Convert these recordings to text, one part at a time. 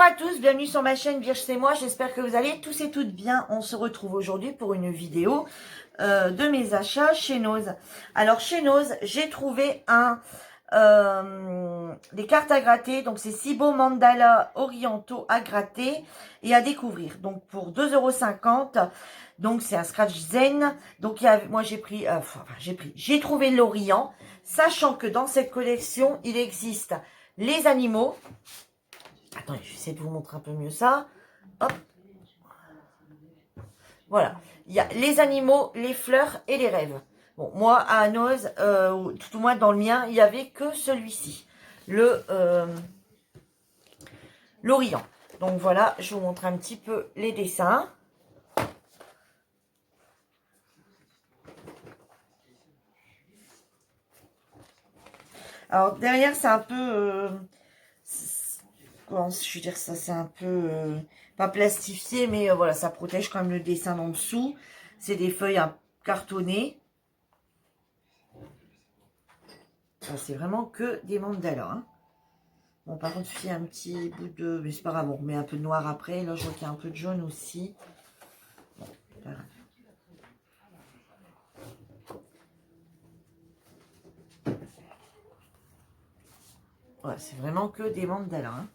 à tous, bienvenue sur ma chaîne Vierge c'est moi, j'espère que vous allez tous et toutes bien. On se retrouve aujourd'hui pour une vidéo de mes achats chez Nose. Alors chez Nose, j'ai trouvé des cartes à gratter, donc c'est 6 beaux mandalas orientaux à gratter et à découvrir. Donc pour 2,50 €, donc c'est un scratch zen. Donc moi j'ai trouvé l'Orient, sachant que dans cette collection, il existe les animaux. Attendez, je vais essayer de vous montrer un peu mieux ça. Hop. Voilà. Il y a les animaux, les fleurs et les rêves. Bon, moi, à Nose, tout au moins dans le mien, il n'y avait que celui-ci. L'Orient. Donc voilà, je vous montre un petit peu les dessins. Alors, derrière, c'est un peu... comment je veux dire ça, c'est un peu pas plastifié, mais voilà, ça protège quand même le dessin en dessous. C'est des feuilles cartonnées. C'est vraiment que des mandalas. Hein. Bon, par contre, il y a un petit bout de... Mais c'est pas grave, on remet un peu de noir après. Là, je vois qu'il y a un peu de jaune aussi. Bon, pas grave. Voilà, c'est vraiment que des mandalas. Hein.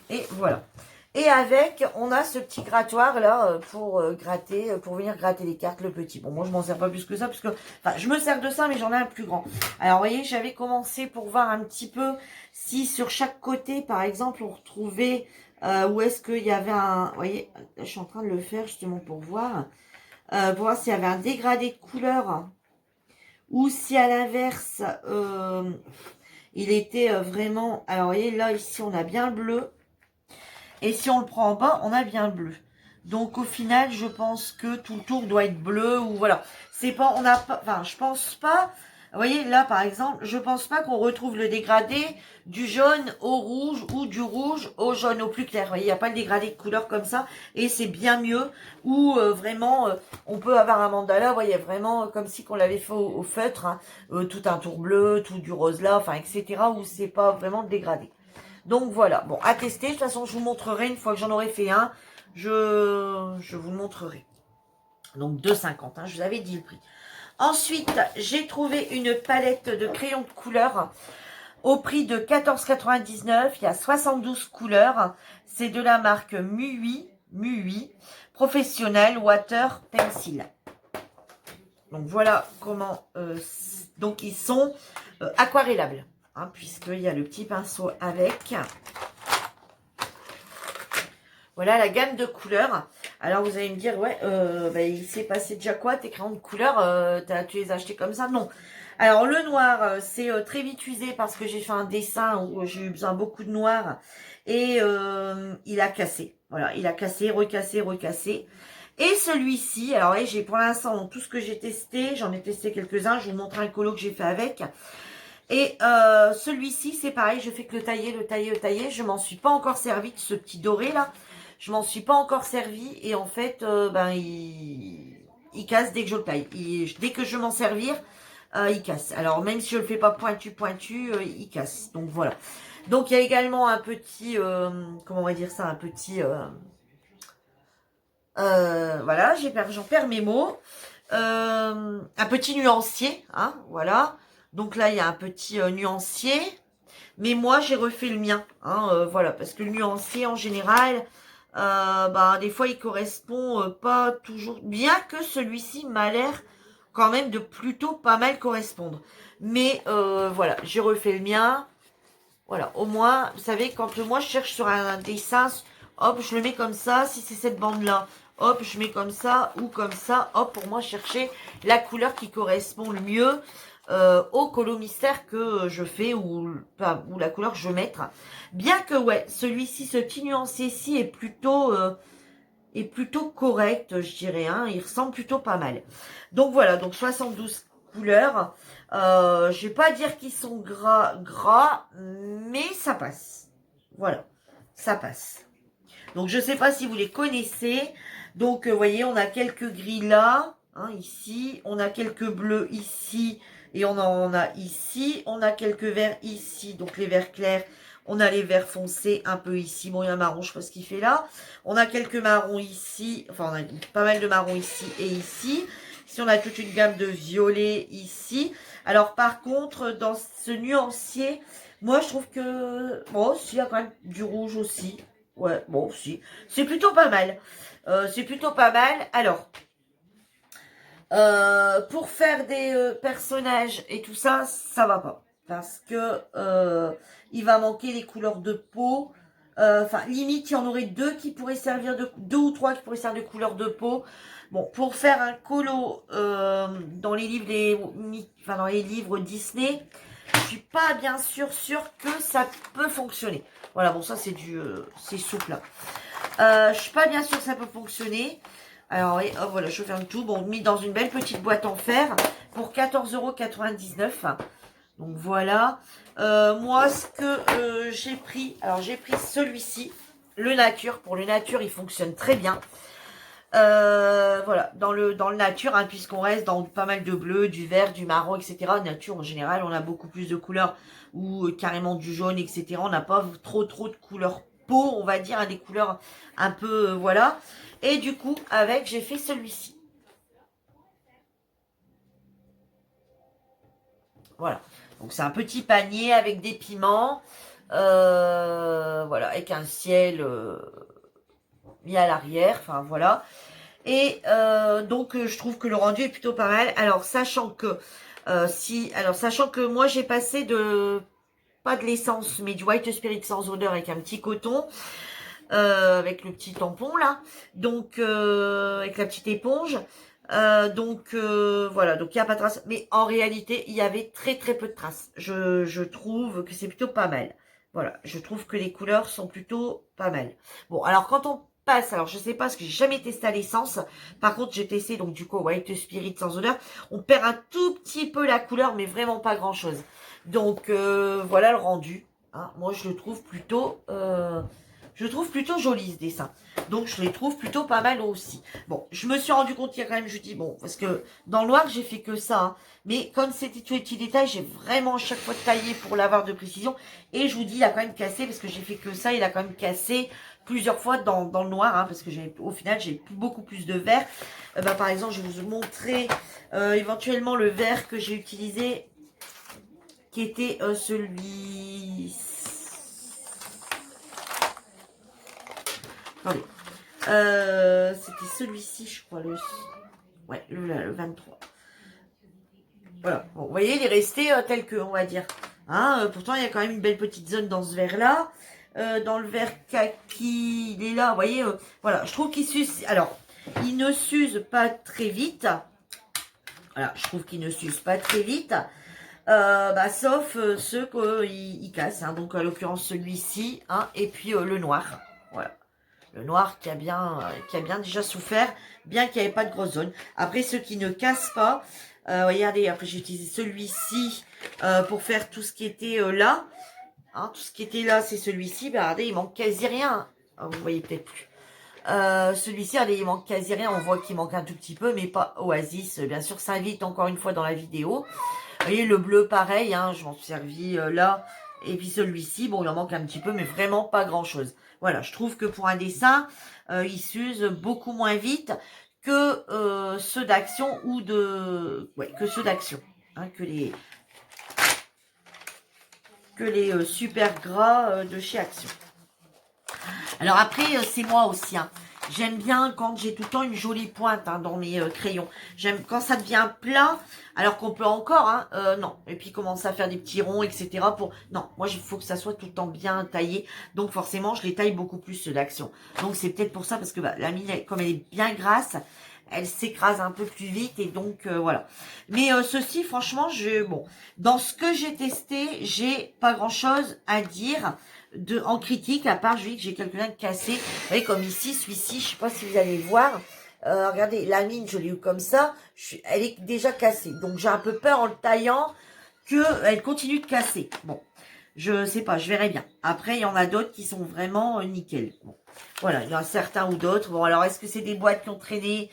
Et voilà. Et avec, on a ce petit grattoir là pour gratter, pour venir gratter les cartes, le petit. Bon, moi je m'en sers pas plus que ça, parce que, enfin, je me sers de ça, mais j'en ai un plus grand. Alors, vous voyez, j'avais commencé pour voir un petit peu si sur chaque côté, par exemple, on retrouvait où est-ce qu'il y avait un... Vous voyez, je suis en train de le faire justement pour voir s'il y avait un dégradé de couleur, ou si à l'inverse, il était vraiment... Alors, vous voyez, là, ici, on a bien le bleu. Et si on le prend en bas, on a bien le bleu. Donc au final, je pense que tout le tour doit être bleu ou voilà. C'est pas, on n'a pas, enfin, je pense pas. Vous voyez, là par exemple, je pense pas qu'on retrouve le dégradé du jaune au rouge ou du rouge au jaune au plus clair. Vous voyez, il n'y a pas le dégradé de couleur comme ça et c'est bien mieux. Ou vraiment, on peut avoir un mandala, vous voyez, vraiment comme si qu'on l'avait fait au feutre, hein, tout un tour bleu, tout du rose là, enfin etc. Où c'est pas vraiment dégradé. Donc voilà, bon, à tester. De toute façon, je vous montrerai une fois que j'en aurai fait un. Je vous le montrerai. Donc 2,50, hein, je vous avais dit le prix. Ensuite, j'ai trouvé une palette de crayons de couleur au prix de 14,99 €. Il y a 72 couleurs. C'est de la marque MUI Professionnel Water Pencil. Donc voilà comment... donc ils sont aquarellables. Hein, puisqu'il y a le petit pinceau avec. Voilà la gamme de couleurs. Alors vous allez me dire, ouais, il s'est passé déjà quoi tes crayons de couleur, tu les as achetés comme ça? Non. Alors le noir, c'est très vite usé parce que j'ai fait un dessin où j'ai eu besoin beaucoup de noir. Et il a cassé. Voilà, il a cassé, recassé, recassé. Et celui-ci, alors ouais, j'ai pour l'instant tout ce que j'ai testé, j'en ai testé quelques-uns, je vous montre un colo que j'ai fait avec. Et celui-ci, c'est pareil, je fais que le tailler, le tailler, le tailler. Je m'en suis pas encore servi de ce petit doré là. Je m'en suis pas encore servi. Et en fait, il casse dès que je le taille. Dès que je m'en servir, il casse. Alors même si je le fais pas pointu, il casse. Donc voilà. Donc il y a également un petit, comment on va dire ça, un petit... voilà, j'en perds mes mots. Un petit nuancier, hein, voilà. Donc là, il y a un petit nuancier. Mais moi, j'ai refait le mien. Hein, voilà, parce que le nuancier, en général, des fois, il correspond pas toujours. Bien que celui-ci m'a l'air quand même de plutôt pas mal correspondre. Mais voilà, j'ai refait le mien. Voilà, au moins, vous savez, quand moi, je cherche sur un dessin, hop, je le mets comme ça. Si c'est cette bande-là, hop, je mets comme ça ou comme ça. Hop, pour moi, chercher la couleur qui correspond le mieux au colo mystère que je fais ou la couleur que je veux mettre. Bien que, ouais, celui-ci, ce petit nuancier-ci est plutôt correct, je dirais. Hein, il ressemble plutôt pas mal. Donc voilà, donc 72 couleurs. Je vais pas dire qu'ils sont gras, mais ça passe. Voilà, ça passe. Donc je sais pas si vous les connaissez. Donc vous voyez, on a quelques gris là, hein, ici. On a quelques bleus ici. Et on en a ici. On a quelques verts ici. Donc les verts clairs. On a les verts foncés un peu ici. Bon, il y a un marron, je sais pas ce qu'il fait là. On a quelques marrons ici. Enfin, on a pas mal de marrons ici et ici. Ici, on a toute une gamme de violets ici. Alors, par contre, dans ce nuancier, moi, je trouve que... Bon, si, il y a quand même du rouge aussi. Ouais, bon, si. C'est plutôt pas mal. C'est plutôt pas mal. Alors, pour faire des personnages et tout ça, ça va pas. Parce que il va manquer les couleurs de peau. Enfin, limite, il y en aurait deux qui pourraient servir de... Deux ou trois qui pourraient servir de couleur de peau. Bon, pour faire un colo dans les livres, enfin, dans les livres Disney, je suis pas bien sûr que ça peut fonctionner. Voilà, bon, ça c'est c'est souple. Je suis pas bien sûre que ça peut fonctionner. Alors, oui, oh, voilà, je ferme tout. Bon, mis dans une belle petite boîte en fer pour 14,99 €. Donc, voilà. Moi, ce que j'ai pris... Alors, j'ai pris celui-ci, le Nature. Pour le Nature, il fonctionne très bien. Voilà, dans le Nature, hein, puisqu'on reste dans pas mal de bleu, du vert, du marron, etc. Nature, en général, on a beaucoup plus de couleurs ou carrément du jaune, etc. On n'a pas trop de couleurs peau, on va dire, hein, des couleurs un peu, voilà. Et du coup, j'ai fait celui-ci. Voilà. Donc, c'est un petit panier avec des piments. Voilà, avec un ciel mis à l'arrière. Enfin, voilà. Et donc, je trouve que le rendu est plutôt pas mal. Alors, sachant que moi, j'ai passé pas de l'essence, mais du White Spirit sans odeur avec un petit coton. Avec le petit tampon là, donc avec la petite éponge. Voilà, donc il n'y a pas de traces. Mais en réalité, il y avait très peu de traces. Je trouve que c'est plutôt pas mal. Voilà, je trouve que les couleurs sont plutôt pas mal. Bon, alors quand on passe, alors je sais pas, parce que j'ai jamais testé à l'essence. Par contre, j'ai testé donc du coup White Spirit sans odeur. On perd un tout petit peu la couleur, mais vraiment pas grand chose. Donc voilà le rendu. Hein. Moi, je trouve plutôt joli ce dessin. Donc, je les trouve plutôt pas mal aussi. Bon, je me suis rendu compte, il y a quand même, je dis, bon, parce que dans le noir, j'ai fait que ça. Hein, mais comme c'était tout petit détail, j'ai vraiment à chaque fois taillé pour l'avoir de précision. Et je vous dis, il a quand même cassé, parce que j'ai fait que ça, il a quand même cassé plusieurs fois dans le noir. Hein, parce que au final, j'ai beaucoup plus de vert. Par exemple, je vais vous montrer éventuellement le vert que j'ai utilisé, qui était celui... Attendez. C'était celui-ci, je crois, ouais, le 23. Voilà. Bon, vous voyez, il est resté tel que, on va dire. Hein, pourtant, il y a quand même une belle petite zone dans ce vert-là. Dans le vert kaki, il est là, vous voyez. Voilà, je trouve qu'il s'use. Alors, il ne s'use pas très vite. Voilà, je trouve qu'il ne s'use pas très vite. Sauf ceux qu'il casse. Hein, donc, à l'occurrence, celui-ci. Hein, et puis, le noir. Voilà. Le noir qui a bien déjà souffert, bien qu'il n'y avait pas de grosse zone. Après, ceux qui ne cassent pas, regardez, après j'ai utilisé celui-ci pour faire tout ce qui était là. Hein, tout ce qui était là, c'est celui-ci. Regardez, il manque quasi rien. Vous voyez peut-être plus. Celui-ci, regardez, il manque quasi rien. On voit qu'il manque un tout petit peu, mais pas Oasis. Bien sûr, ça invite encore une fois dans la vidéo. Vous voyez, le bleu, pareil. Hein, je m'en suis servi là. Et puis celui-ci, bon, il en manque un petit peu, mais vraiment pas grand-chose. Voilà, je trouve que pour un dessin, il s'use beaucoup moins vite que ceux d'action ou de... Ouais, que ceux d'action. Hein, que les super gras de chez Action. Alors après, c'est moi aussi. Hein. J'aime bien quand j'ai tout le temps une jolie pointe hein, dans mes crayons. J'aime quand ça devient plat, alors qu'on peut encore, hein, non. Et puis commencer à faire des petits ronds, etc. Non, moi il faut que ça soit tout le temps bien taillé. Donc forcément, je les taille beaucoup plus ceux d'Action. Donc c'est peut-être pour ça, parce que la mine, comme elle est bien grasse, elle s'écrase un peu plus vite et donc voilà. Mais ceci, franchement, bon, dans ce que j'ai testé, j'ai pas grand-chose à dire en critique, à part je dis que j'ai quelques-uns de cassés. Vous voyez, comme ici, celui-ci, je sais pas si vous allez le voir. Regardez, la mine, je l'ai eu comme ça. Elle est déjà cassée. Donc j'ai un peu peur en le taillant qu'elle continue de casser. Bon, je sais pas, je verrai bien. Après, il y en a d'autres qui sont vraiment nickel. Bon, voilà, il y en a certains ou d'autres. Bon, alors, est-ce que c'est des boîtes qui ont traîné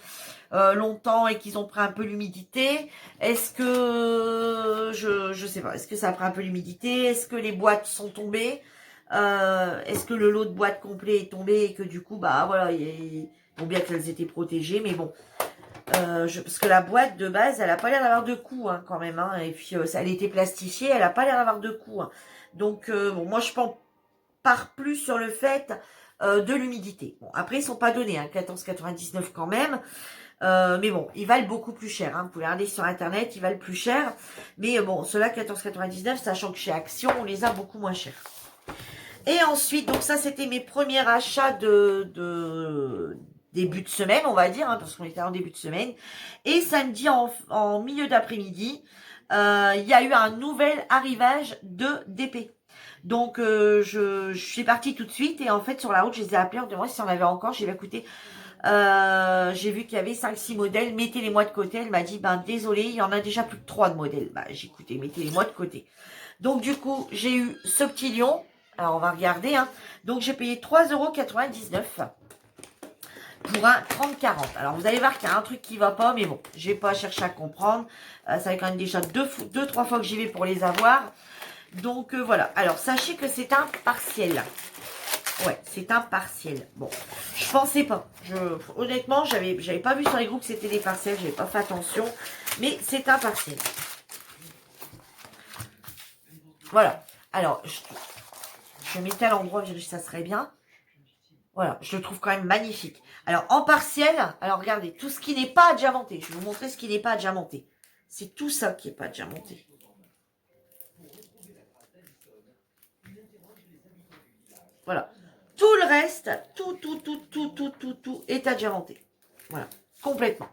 longtemps et qu'ils ont pris un peu l'humidité? Est-ce que... Je sais pas. Est-ce que ça a pris un peu l'humidité? Est-ce que les boîtes sont tombées? Est-ce que le lot de boîtes complet est tombé et que du coup, bah voilà, bon, bien qu'elles étaient protégées, mais bon. Parce que la boîte de base, elle a pas l'air d'avoir de coup hein, quand même. Hein, et puis, elle était plastifiée, elle a pas l'air d'avoir de coup. Hein. Donc, bon, moi, je pars plus sur le fait de l'humidité. Bon, après, ils sont pas donnés, hein, 14,99 quand même. Mais bon, ils valent beaucoup plus cher. Hein. Vous pouvez regarder sur Internet, ils valent plus cher. Mais bon, ceux-là, 14,99, sachant que chez Action, on les a beaucoup moins chers. Et ensuite, donc ça, c'était mes premiers achats de début de semaine, on va dire, hein, parce qu'on était en début de semaine. Et samedi, en milieu d'après-midi, il y a eu un nouvel arrivage de DP. Donc, je suis partie tout de suite. Et en fait, sur la route, je les ai appelés en demandant si on avait encore. J'ai dit, écoutez, j'ai vu qu'il y avait 5-6 modèles. Mettez-les-moi de côté. Elle m'a dit, ben désolé, il y en a déjà plus de 3 de modèles. Bah, j'ai écouté, mettez-les-moi de côté. Donc, du coup, j'ai eu ce petit lion. Alors, on va regarder. Hein. Donc, j'ai payé 3,99 € pour un 30-40. Alors, vous allez voir qu'il y a un truc qui va pas. Mais bon, je vais pas chercher à comprendre. Ça fait quand même déjà 2-3 fois que j'y vais pour les avoir. Donc, voilà. Alors, sachez que c'est un partiel. Ouais, c'est un partiel. Bon, je pensais pas. Honnêtement, j'avais pas vu sur les groupes que c'était des partiels. J'avais pas fait attention. Mais c'est un partiel. Voilà. Alors, je mettais à l'endroit, ça serait bien. Voilà, je le trouve quand même magnifique. Alors, en partiel, alors regardez, tout ce qui n'est pas diamanté. Je vais vous montrer ce qui n'est pas diamanté. C'est tout ça qui n'est pas diamanté. Voilà. Tout le reste, tout est à diamanté. Voilà, complètement.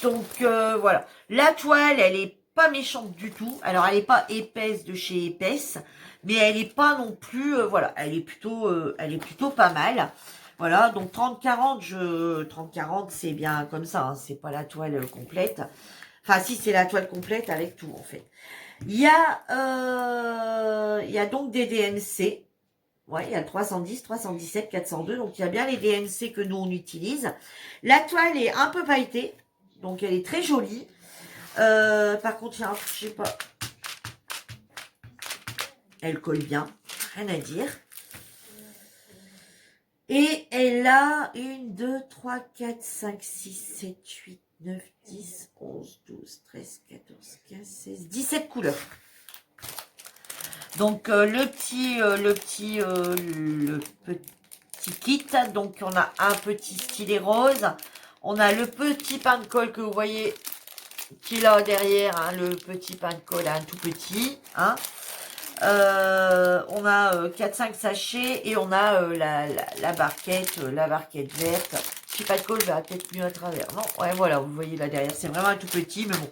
Donc, voilà. La toile, elle est pas méchante du tout. Alors, elle n'est pas épaisse de chez épaisse. Mais elle n'est pas non plus, voilà, elle est plutôt pas mal. Voilà, donc 30-40, 30-40, c'est bien comme ça, hein, c'est pas la toile complète. Enfin, si, c'est la toile complète avec tout, en fait. Il y a donc des DMC. Ouais, il y a le 310, 317, 402. Donc, il y a bien les DMC que nous, on utilise. La toile est un peu pailletée. Donc, elle est très jolie. Par contre, il y a un truc, je sais pas. Elle colle bien, rien à dire. Et elle a 1, 2, 3, 4, 5, 6, 7, 8, 9, 10, 11, 12, 13, 14, 15, 16, 17 couleurs. Donc le petit kit. Donc on a un petit stylet rose. On a le petit pain de colle que vous voyez qui est là derrière. Hein, le petit pain de colle, un tout petit. Hein. On a 4-5 sachets et on a la barquette verte. Je sais pas de quoi, je verrai peut-être mieux à travers. Non, ouais, voilà, vous voyez là derrière. C'est vraiment un tout petit, mais bon.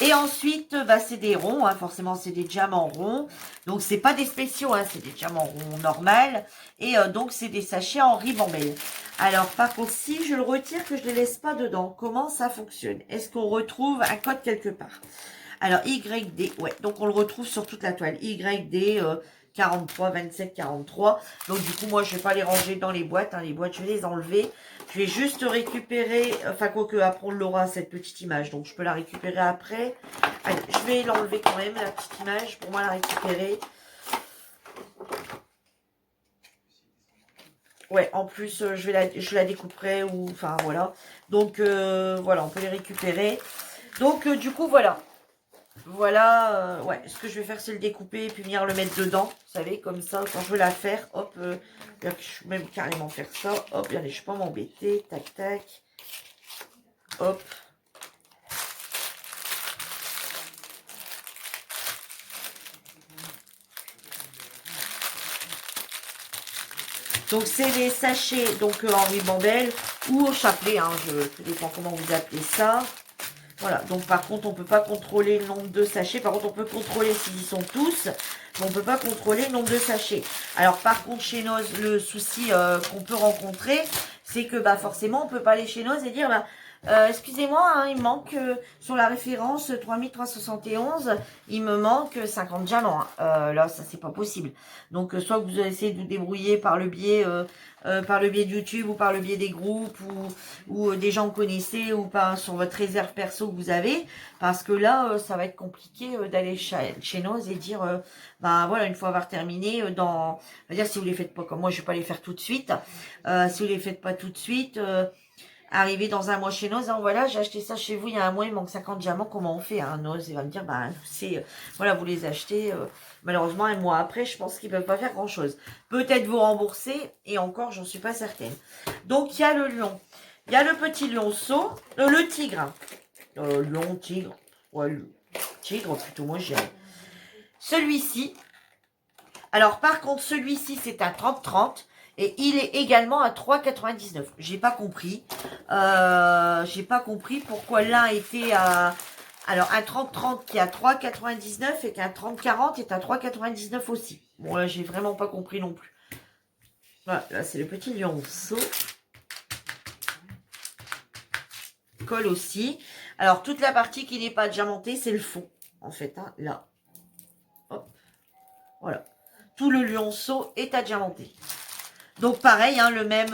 Et ensuite, bah, c'est des ronds, hein, forcément, c'est des diamants ronds. Donc, c'est pas des spéciaux, hein, c'est des diamants ronds normales. Et donc, c'est des sachets en ribambelle. Alors, par contre, si je le retire, que je ne les laisse pas dedans, comment ça fonctionne? Est-ce qu'on retrouve un code quelque part? Alors, YD, ouais, donc on le retrouve sur toute la toile. YD 43, 27, 43. Donc, du coup, moi, je ne vais pas les ranger dans les boîtes. Hein. Les boîtes, je vais les enlever. Je vais juste récupérer, enfin, quoique, après, on l'aura, cette petite image. Donc, je peux la récupérer après. Allez, je vais l'enlever quand même, la petite image, pour moi la récupérer. Ouais, en plus, je la découperai, ou, enfin, voilà. Donc, voilà, on peut les récupérer. Donc, du coup, voilà. Voilà, ouais, ce que je vais faire, c'est le découper et puis venir le mettre dedans. Vous savez, comme ça, quand je veux la faire, hop, je vais même carrément faire ça. Hop, allez, je peux pas m'embêter. Tac, tac. Hop. Donc, c'est des sachets donc en ribambelle ou au chapelet. Hein, tout dépend comment vous appelez ça. Voilà, donc par contre, on ne peut pas contrôler le nombre de sachets. Par contre, on peut contrôler s'ils y sont tous, mais on ne peut pas contrôler le nombre de sachets. Alors, par contre, chez Noz, le souci qu'on peut rencontrer, c'est que bah, forcément, on ne peut pas aller chez Noz et dire, bah, Excusez-moi, hein, il manque sur la référence 3371, il me manque 50 diamants. Hein. Là, ça c'est pas possible. Donc, soit vous essayez de vous débrouiller par le biais de YouTube ou par le biais des groupes ou des gens que vous connaissez ou par sur votre réserve perso que vous avez, parce que là, ça va être compliqué d'aller chez Noz et dire, ben voilà, une fois avoir terminé, on va dire si vous les faites pas comme moi, je vais pas les faire tout de suite. Si vous les faites pas tout de suite. Arriver dans un mois chez Noz, hein, voilà, j'ai acheté ça chez vous il y a un mois, il manque 50 diamants, comment on fait hein, Noz, il va me dire, bah, c'est, voilà, vous les achetez, malheureusement, un mois après, je pense qu'ils peuvent pas faire grand-chose. Peut-être vous rembourser, et encore, j'en suis pas certaine. Donc, il y a le lion, il y a le petit lionceau, le tigre, lion, tigre, ouais, le tigre, plutôt, moi, je dirais. Celui-ci, alors, par contre, celui-ci, c'est un 30-30. Et il est également à 3,99. J'ai pas compris. J'ai pas compris pourquoi l'un était à... Alors, un 30-30 qui est à 3,99 et qu'un 30-40 est à 3,99 aussi. Bon, là, j'ai vraiment pas compris non plus. Voilà, là, c'est le petit lionceau. Colle aussi. Alors, toute la partie qui n'est pas diamantée, c'est le fond, en fait. Hein, là. Hop. Voilà. Tout le lionceau est à diamanter. Donc pareil, hein, le même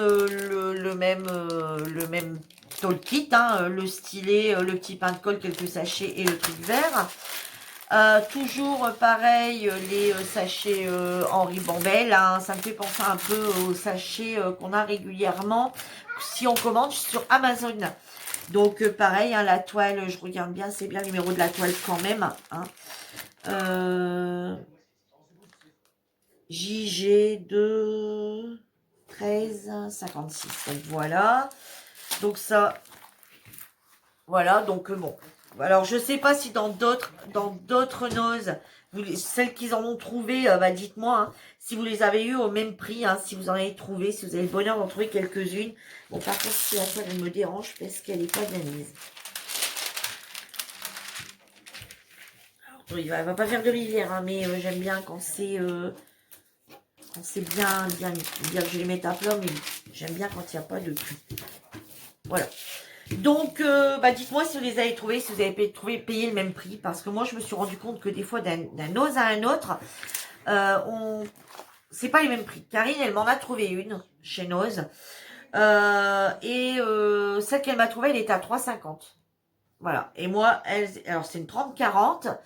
toolkit, hein, le stylet, le petit pain de colle, quelques sachets et le truc vert. Toujours pareil, les sachets en ribambelle, hein, ça me fait penser un peu aux sachets qu'on a régulièrement si on commande sur Amazon. Donc pareil, hein, la toile, je regarde bien, c'est bien le numéro de la toile quand même. Hein. JG2... 13,56. Donc voilà. Donc ça. Voilà. Donc bon. Alors je sais pas si dans d'autres Noz, celles qu'ils en ont trouvé, bah dites-moi hein, si vous les avez eu au même prix, hein, si vous en avez trouvé, si vous avez le bonheur d'en trouver quelques-unes. Bon par contre si la toile elle me dérange parce qu'elle est pas bien mise. Alors, il va pas faire de rivière, hein, mais j'aime bien quand c'est bien mis. Dire que je les mette à plat, mais j'aime bien quand il n'y a pas de cul. Voilà. Donc, bah dites-moi si vous les avez trouvés, si vous avez payé le même prix. Parce que moi, je me suis rendu compte que des fois, d'un Noz à un autre, c'est pas les mêmes prix. Karine, elle m'en a trouvé une chez Noz. Celle qu'elle m'a trouvée, elle était à 3,50. Voilà. Et moi, alors c'est une 30-40.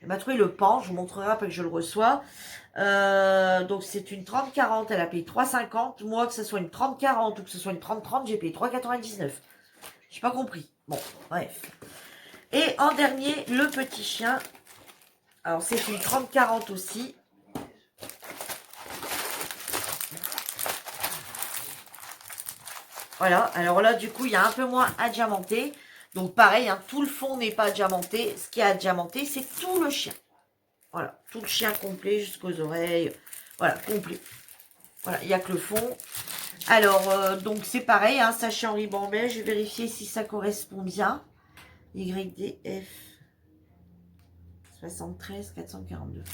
Elle m'a trouvé le pan. Je vous montrerai après que je le reçois. Donc c'est une 30-40. Elle a payé 3,50. Moi, que ce soit une 30-40 ou que ce soit une 30-30, j'ai payé 3,99. J'ai pas compris. Bon, bref. Et en dernier, le petit chien. Alors, c'est une 30-40 aussi. Voilà. Alors là, du coup, il y a un peu moins à diamanter. Donc, pareil, hein, tout le fond n'est pas diamanté. Ce qui est à diamanter, c'est tout le chien. Voilà. Tout le chien complet jusqu'aux oreilles. Voilà, complet. Voilà, il n'y a que le fond. Alors, donc c'est pareil, hein, sachet en ribambelle. Je vais vérifier si ça correspond bien. YDF 73 442. Ouais,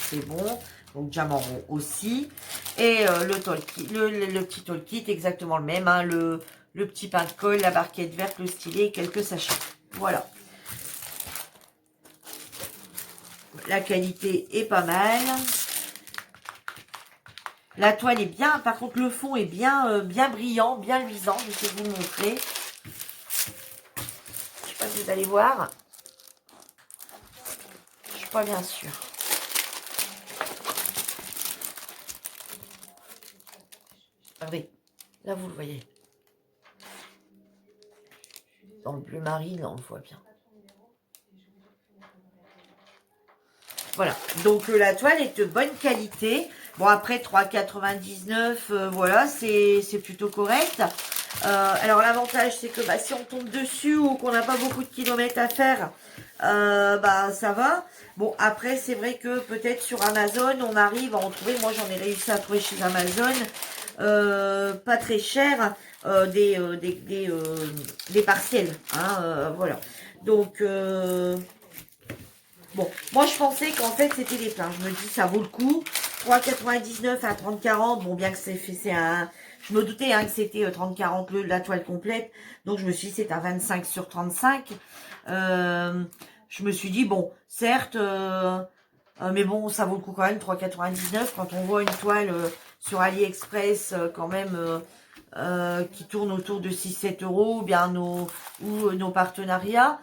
c'est bon. Donc diamant rond aussi. Et le petit toolkit, exactement le même. Hein, le petit pain de colle, la barquette verte, le stylet et quelques sachets. Voilà. La qualité est pas mal. La toile est bien, par contre le fond est bien, bien brillant, bien luisant. Je vais vous le montrer. Je sais pas si vous allez voir. Je suis pas bien sûre. Regardez, là vous le voyez. Dans le bleu marine, là on le voit bien. Voilà, donc la toile est de bonne qualité. Bon, après 3,99, voilà, c'est plutôt correct. Alors, l'avantage, c'est que bah, si on tombe dessus ou qu'on n'a pas beaucoup de kilomètres à faire, bah ça va. Bon, après, c'est vrai que peut-être sur Amazon, on arrive à en trouver. Moi, j'en ai réussi à trouver chez Amazon, pas très cher, des partiels. Hein, voilà. Donc... bon, moi je pensais qu'en fait c'était des pleins. Je me dis ça vaut le coup. 3,99 à 30,40. Bon, bien que c'est Je me doutais hein, que c'était 30-40 la toile complète. Donc, je me suis dit, c'est à 25 sur 35. Je me suis dit, bon, certes, mais bon, ça vaut le coup quand même, 3,99. Quand on voit une toile sur AliExpress, quand même, qui tourne autour de 6-7 euros, ou bien nos partenariats,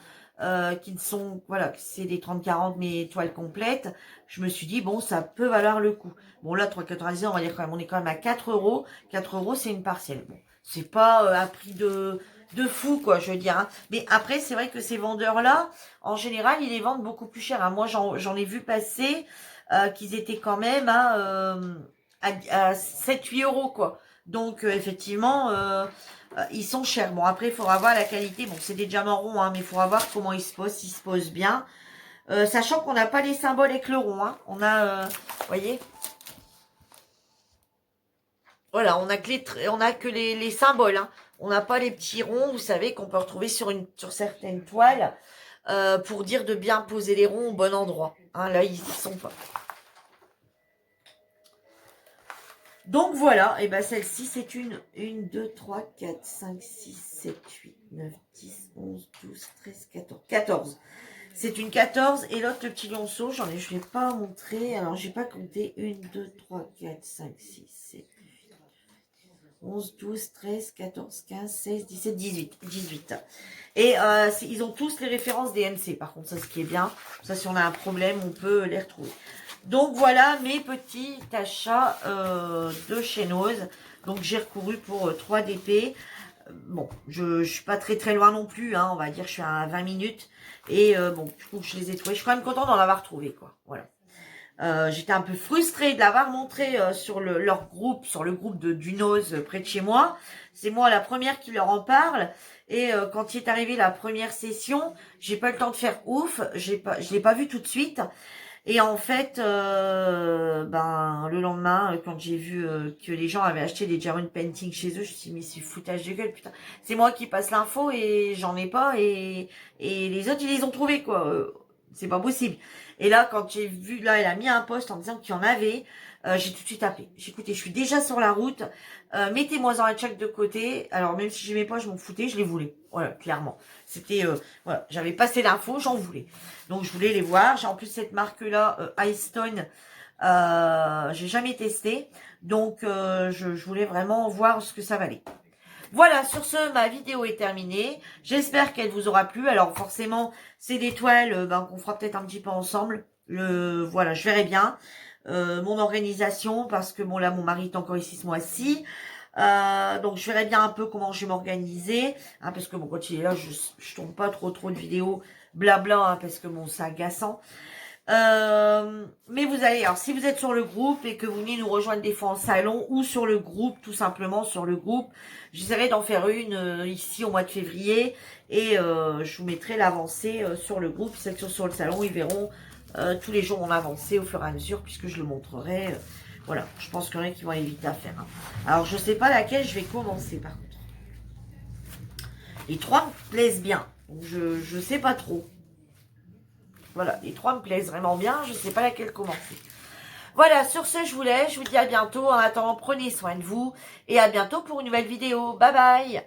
qui ne sont, voilà, c'est des 30-40, mais toiles complètes. Je me suis dit, bon, ça peut valoir le coup. Bon, là, 3,99, on va dire quand même, on est quand même à 4 euros. 4 euros, c'est une partielle. Bon, c'est pas un prix de fou, quoi, je veux dire. Hein. Mais après, c'est vrai que ces vendeurs-là, en général, ils les vendent beaucoup plus cher. Hein. Moi, j'en ai vu passer qu'ils étaient quand même à 7-8 euros, quoi. Donc, effectivement, ils sont chers. Bon, après, il faudra voir la qualité. Bon, c'est des diamants hein, mais il faudra voir comment ils se posent, s'ils se posent bien. Sachant qu'on n'a pas les symboles avec le rond. Hein. On a, vous voyez, voilà, on a que les symboles. Hein. On n'a pas les petits ronds, vous savez, qu'on peut retrouver sur certaines toiles pour dire de bien poser les ronds au bon endroit. Hein, là, ils y sont pas. Donc voilà, et ben celle-ci, c'est une 2, 3, 4, 5, 6, 7, 8, 9, 10, 11, 12, 13, 14. 14. C'est une 14 et l'autre, le petit lionceau, je ne l'ai pas montré. Alors, j'ai pas compté. 1, 2, 3, 4, 5, 6, 7, 11, 12, 13, 14, 15, 16, 17, 18. Et ils ont tous les références des MC. Par contre, ça, ce qui est bien. Ça, si on a un problème, on peut les retrouver. Donc, voilà mes petits achats de chez Nose. Donc, j'ai recouru pour 3 DP. Bon, je suis pas très loin non plus. Hein, on va dire, je suis à 20 minutes. Et bon, du coup, je les ai trouvés. Je suis quand même contente d'en avoir trouvé, quoi. Voilà. J'étais un peu frustrée de l'avoir montré sur leur groupe, sur le groupe du Nose près de chez moi. C'est moi la première qui leur en parle. Et quand il est arrivé la première session, j'ai pas eu le temps de faire ouf. Je l'ai pas vu tout de suite. Et en fait, ben le lendemain, quand j'ai vu que les gens avaient acheté des diamond painting chez eux, je me suis dit mais c'est foutage de gueule, putain. C'est moi qui passe l'info et j'en ai pas et les autres ils les ont trouvés quoi. C'est pas possible. Et là, quand j'ai vu, là, elle a mis un post en disant qu'il y en avait. J'ai tout de suite appelé. J'ai écouté, je suis déjà sur la route. Mettez-moi un check de côté. Alors, même si j'aimais pas, je m'en foutais, je les voulais. Voilà, clairement. C'était, voilà, j'avais passé l'info, j'en voulais. Donc, je voulais les voir. J'ai en plus cette marque-là, Highstone. J'ai jamais testé. Donc, je voulais vraiment voir ce que ça valait. Voilà, sur ce, ma vidéo est terminée. J'espère qu'elle vous aura plu. Alors forcément, c'est des toiles qu'on fera peut-être un petit peu ensemble. Voilà, je verrai bien mon organisation parce que bon là, mon mari est encore ici ce mois-ci. Donc je verrai bien un peu comment je vais m'organiser. Hein, parce que bon, quand il est là, je tourne pas trop de vidéos blabla hein, parce que bon, c'est agaçant. Mais vous allez, alors si vous êtes sur le groupe et que vous venez nous rejoindre des fois en salon ou sur le groupe, tout simplement sur le groupe, j'essaierai d'en faire une ici au mois de février et je vous mettrai l'avancée sur le groupe. Ceux qui sont sur le salon, ils verront tous les jours mon avancée au fur et à mesure puisque je le montrerai. Voilà, je pense qu'il y en a qui vont aller vite à faire. Hein. Alors je sais pas laquelle je vais commencer par contre. Les trois me plaisent bien, donc je sais pas trop. Voilà, les trois me plaisent vraiment bien. Je ne sais pas laquelle commencer. Voilà, sur ce, je vous laisse. Je vous dis à bientôt. En attendant, prenez soin de vous. Et à bientôt pour une nouvelle vidéo. Bye bye.